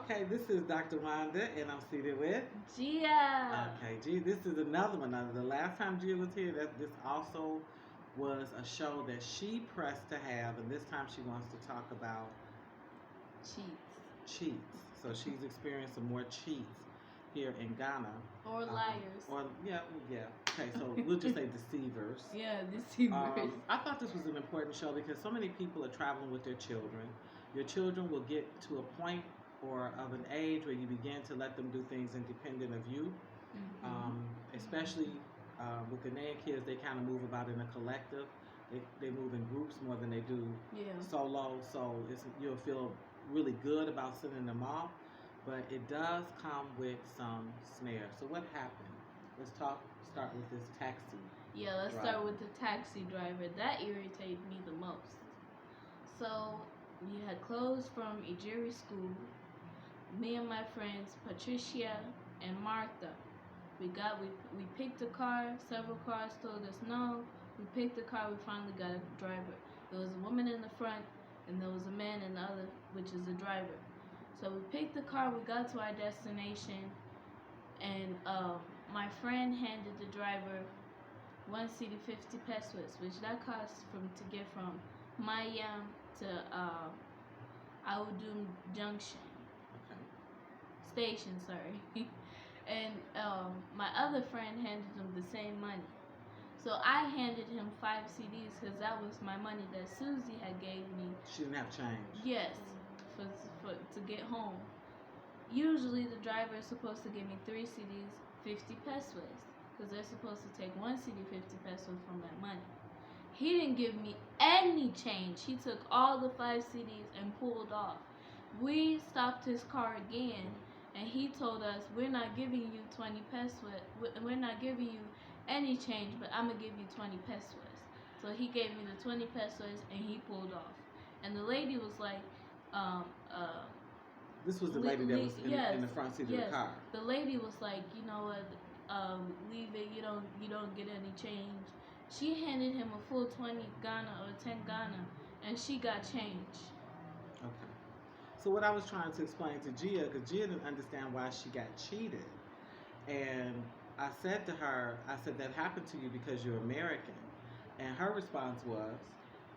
Okay, this is Dr. Wanda, and I'm seated with. Gia. Okay, G, this is another one. The last time Gia was here, this also was a show that she pressed to have, and this time she wants to talk about Cheats. cheats. So she's experienced some more cheats here in Ghana. Or liars. Yeah. Okay, so we'll just say deceivers. Yeah, deceivers. I thought this was an important show because so many people are traveling with their children. Your children will get to a point or of an age where you begin to let them do things independent of you. Especially with Ghanaian kids, they kind of move about in a collective. They move in groups more than they do solo. So you'll feel really good about sending them off, but it does come with some snares. So what happened? Let's start with this taxi. Yeah, let's start with the taxi driver. That irritated me the most. So we had closed from Ijiri school. Me and my friends Patricia and Martha. We picked a car. Several cars told us no. We picked the car. We finally got a driver. There was a woman in the front, and there was a man in the other, which is the driver. So we picked the car. We got to our destination, and my friend handed the driver 1 cedi 50 pesos, which that costs to get from Mayam to Audum Junction station. Sorry. And my other friend handed him the same money. So I handed him 5 cedis because that was my money that Susie had gave me. She didn't have change. Yes, for to get home. Usually the driver is supposed to give me 3 cedis 50 pesos because they're supposed to take 1 cedi 50 pesos from my money. He didn't give me any change. He took all the 5 cedis and pulled off. We stopped his car again. And he told us, we're not giving you 20 pesos. We're not giving you any change, but I'm going to give you 20 pesos. So he gave me the 20 pesos and he pulled off. And the lady was like, this was the lady that was in the front seat of the car. The lady was like, you know what, leave it, you don't get any change. She handed him a full 20 Ghana or 10 Ghana, and she got change. Okay. So what I was trying to explain to Gia, because Gia didn't understand why she got cheated. And I said to her, that happened to you because you're American. And her response was,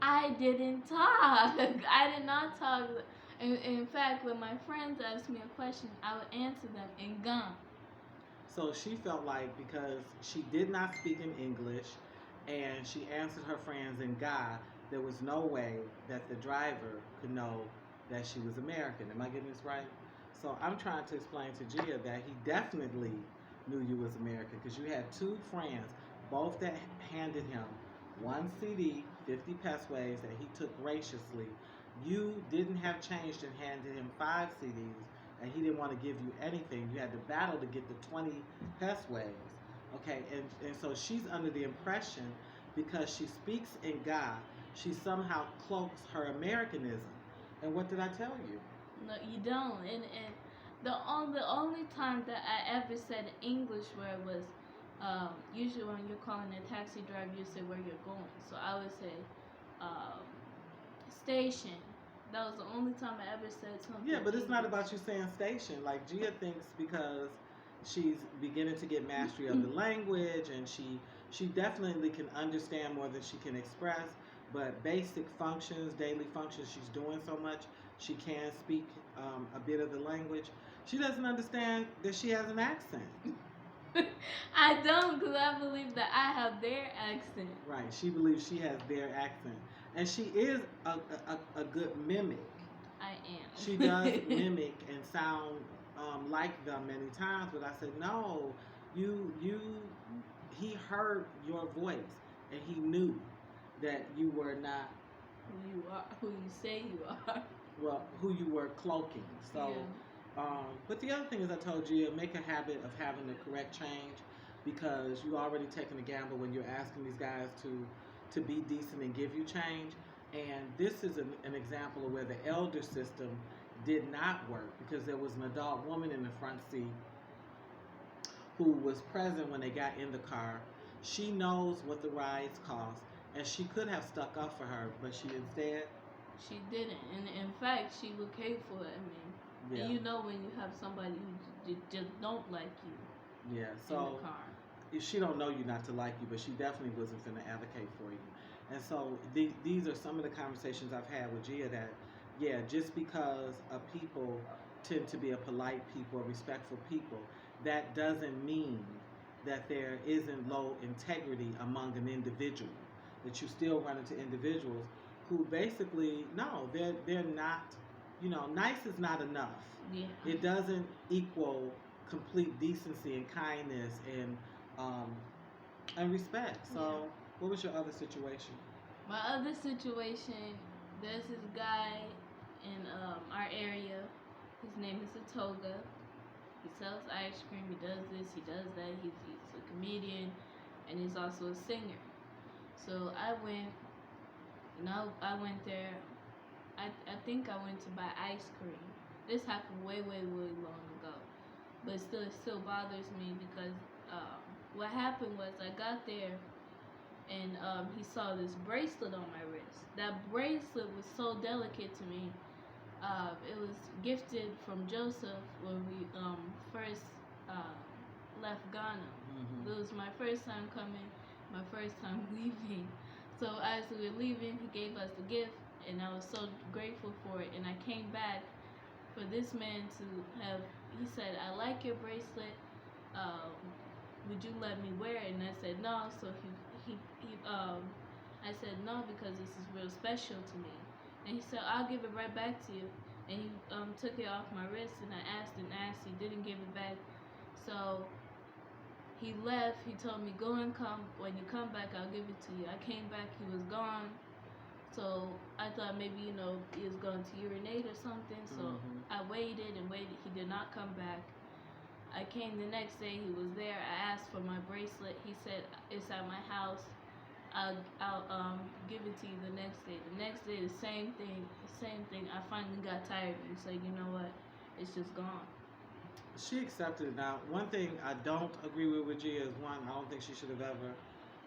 I didn't talk. I did not talk. In fact, when my friends asked me a question, I would answer them in Ghana. So she felt like because she did not speak in English and she answered her friends in Ga, there was no way that the driver could know that she was American. Am I getting this right? So I'm trying to explain to Gia that he definitely knew you was American because you had two friends, both that handed him 1 cedi 50 pesos that he took graciously. You didn't have change and handed him 5 cedis, and he didn't want to give you anything. You had to battle to get the 20 pesos. Okay, and so she's under the impression because she speaks in Ga, she somehow cloaks her Americanism. And what did I tell you? No, you don't. And the only time that I ever said English word was usually when you're calling a taxi driver, you say where you're going. So I would say station. That was the only time I ever said something. Yeah, but it's not about you saying station. Like Gia thinks because she's beginning to get mastery of the language and she definitely can understand more than she can express. But basic functions, daily functions, she's doing so much. She can speak a bit of the language. She doesn't understand that she has an accent. I don't, because I believe that I have their accent. Right. She believes she has their accent. And she is a good mimic. I am. She does mimic and sound like them many times. But I said, no, he heard your voice and he knew that you were not who you say you are. Well, who you were cloaking. So, but the other thing is, I told you, make a habit of having the correct change because you already taken a gamble when you're asking these guys to be decent and give you change. And this is an example of where the elder system did not work because there was an adult woman in the front seat who was present when they got in the car. She knows what the rides cost. And she could have stuck up for her, but she instead... She didn't. And in fact, she would pay for it. I mean, Yeah. And you know when you have somebody who just don't like you Yeah. in the So car. she don't know you not to like you, but she definitely wasn't finna advocate for you. And so these are some of the conversations I've had with Gia that, yeah, just because a people tend to be a polite people, a respectful people, that doesn't mean that there isn't low integrity among an individual. That you still run into individuals who basically, no, they're not, nice is not enough. Yeah. It doesn't equal complete decency and kindness um, and respect. Yeah. So, what was your other situation? My other situation, there's this guy in our area. His name is Atoga. He sells ice cream. He does this. He does that. He's a comedian, and he's also a singer. So I went, I went there. I think I went to buy ice cream. This happened way, way, way long ago, but it still bothers me because what happened was I got there and he saw this bracelet on my wrist. That bracelet was so delicate to me. It was gifted from Joseph when we first uh, left Ghana. Mm-hmm. It was my first time coming, my first time leaving. So as we were leaving, he gave us the gift, and I was so grateful for it. And I came back for this man to have. He said, "I like your bracelet. Um, would you let me wear it?" And I said no. So I said no because this is real special to me. And he said, "I'll give it right back to you." And he took it off my wrist, and I asked and asked. He didn't give it back. So he left. He told me, "Go and come. When you come back, I'll give it to you." I came back. He was gone. So I thought maybe he was going to urinate or something. So I waited and waited. He did not come back. I came the next day. He was there. I asked for my bracelet. He said it's at my house. I'll give it to you the next day. The next day, the same thing. The same thing. I finally got tired and said, "You know what? It's just gone." She accepted it. Now, one thing I don't agree with Gia is one, I don't think she should have ever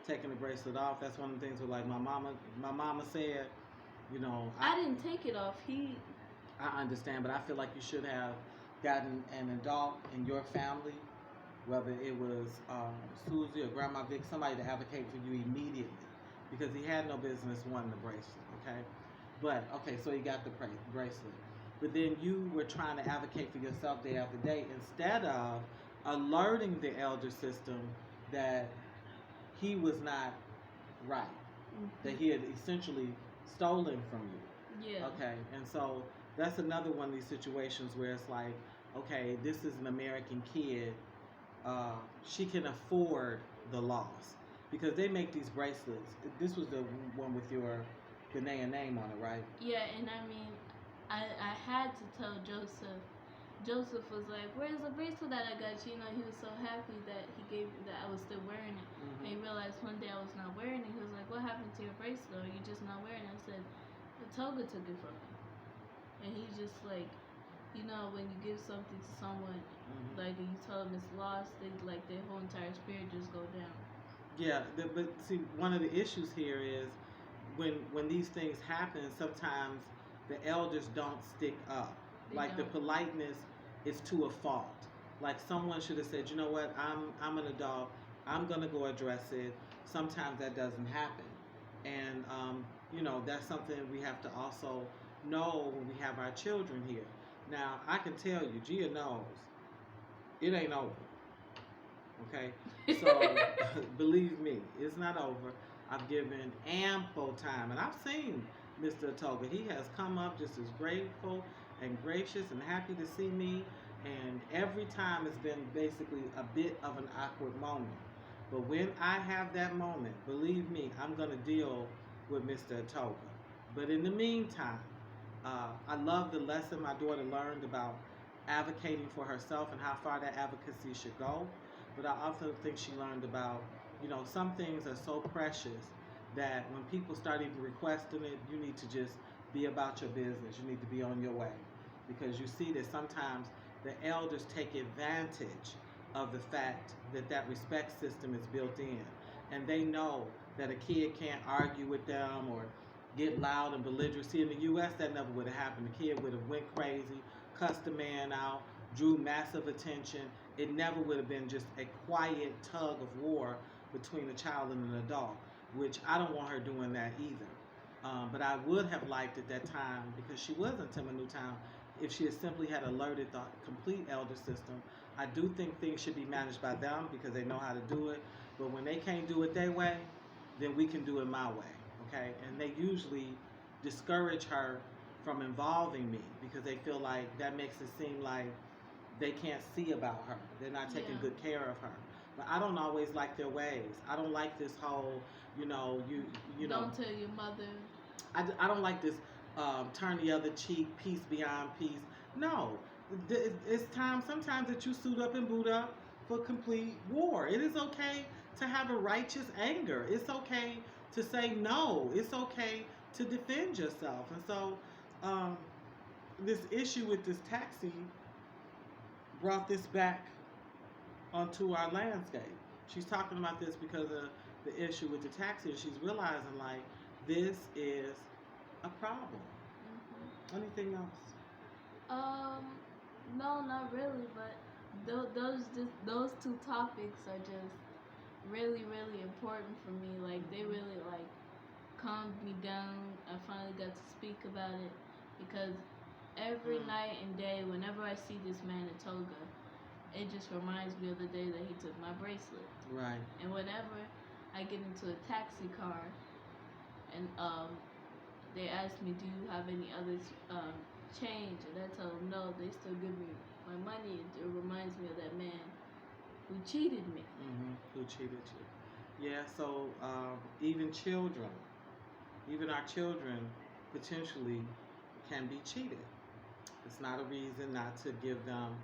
taken the bracelet off. That's one of the things where, like, my mama said, I didn't take it off. I understand, but I feel like you should have gotten an adult in your family, whether it was Susie or Grandma Vic, somebody to advocate for you immediately, because he had no business wanting the bracelet. Okay, but okay, so he got the bracelet, but then you were trying to advocate for yourself day after day instead of alerting the elder system that he was not right, that he had essentially stolen from you. Yeah. Okay, and so that's another one of these situations where it's like, okay, this is an American kid. She can afford the loss because they make these bracelets. This was the one with your Ghanaian name on it, right? Yeah, and I mean, I had to tell Joseph. Joseph was like, "Where's the bracelet that I got you?" He was so happy that he gave that I was still wearing it. And he realized one day I was not wearing it. He was like, "What happened to your bracelet? Are you just not wearing it?" I said, "The Toga took it from me." And he's just like, when you give something to someone, like and you tell them it's lost, they like their whole entire spirit just go down. Yeah, but see, one of the issues here is when these things happen, sometimes the elders don't stick up. Like the politeness is to a fault. Like someone should have said, "You know what? I'm an adult. I'm gonna go address it." Sometimes that doesn't happen, and that's something we have to also know when we have our children here. Now I can tell you, Gia knows it ain't over. Okay, so believe me, it's not over. I've given ample time, and I've seen Mr. Toga. He has come up just as grateful and gracious and happy to see me, and every time it's been basically a bit of an awkward moment. But when I have that moment, believe me, I'm going to deal with Mr. Toga. But in the meantime, I love the lesson my daughter learned about advocating for herself and how far that advocacy should go. But I also think she learned about, some things are so precious that when people start even requesting it, you need to just be about your business. You need to be on your way. Because you see that sometimes the elders take advantage of the fact that that respect system is built in. And they know that a kid can't argue with them or get loud and belligerent. See, in the U.S., that never would have happened. The kid would have went crazy, cussed the man out, drew massive attention. It never would have been just a quiet tug of war between a child and an adult, which I don't want her doing that either. But I would have liked at that time, because she was in Timber Newtown, if she had simply had alerted the complete elder system. I do think things should be managed by them because they know how to do it. But when they can't do it their way, then we can do it my way, okay? And they usually discourage her from involving me because they feel like that makes it seem like they can't see about her. They're not taking Yeah. good care of her. But I don't always like their ways. I don't like this whole, you know, Don't tell your mother. I don't like this turn the other cheek, peace beyond peace. No, it's time sometimes that you suit up and boot up for complete war. It is okay to have a righteous anger. It's okay to say no. It's okay to defend yourself. And so, um, this issue with this taxi brought this back onto our landscape. She's talking about this because of the issue with the taxi. She's realizing like this is a problem. Anything else? Um, no, not really. But those two topics are just really, really important for me. Like they really like calmed me down. I finally got to speak about it because every night and day, whenever I see this man in toga, it just reminds me of the day that he took my bracelet. Right. And whenever I get into a taxi car and they ask me, "Do you have any other change?" and I tell them no, they still give me my money. It reminds me of that man who cheated me. Who cheated you? Yeah. So even children, even our children, potentially can be cheated. It's not a reason not to give them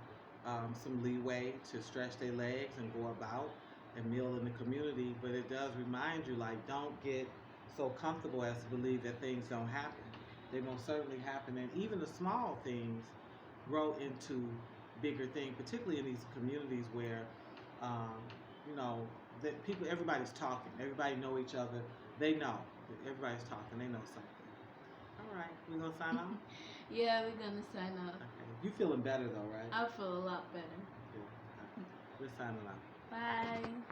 some leeway to stretch their legs and go about and meal in the community, but it does remind you, like, don't get so comfortable as to believe that things don't happen. They most certainly happen, and even the small things grow into bigger things, particularly in these communities where, um, you know, that people, everybody's talking, everybody know each other, they know, everybody's talking, they know something. All right, we're gonna sign off. Yeah, we're gonna sign off. Okay, you feeling better though, right? I feel a lot better. Yeah. We're signing off. Bye.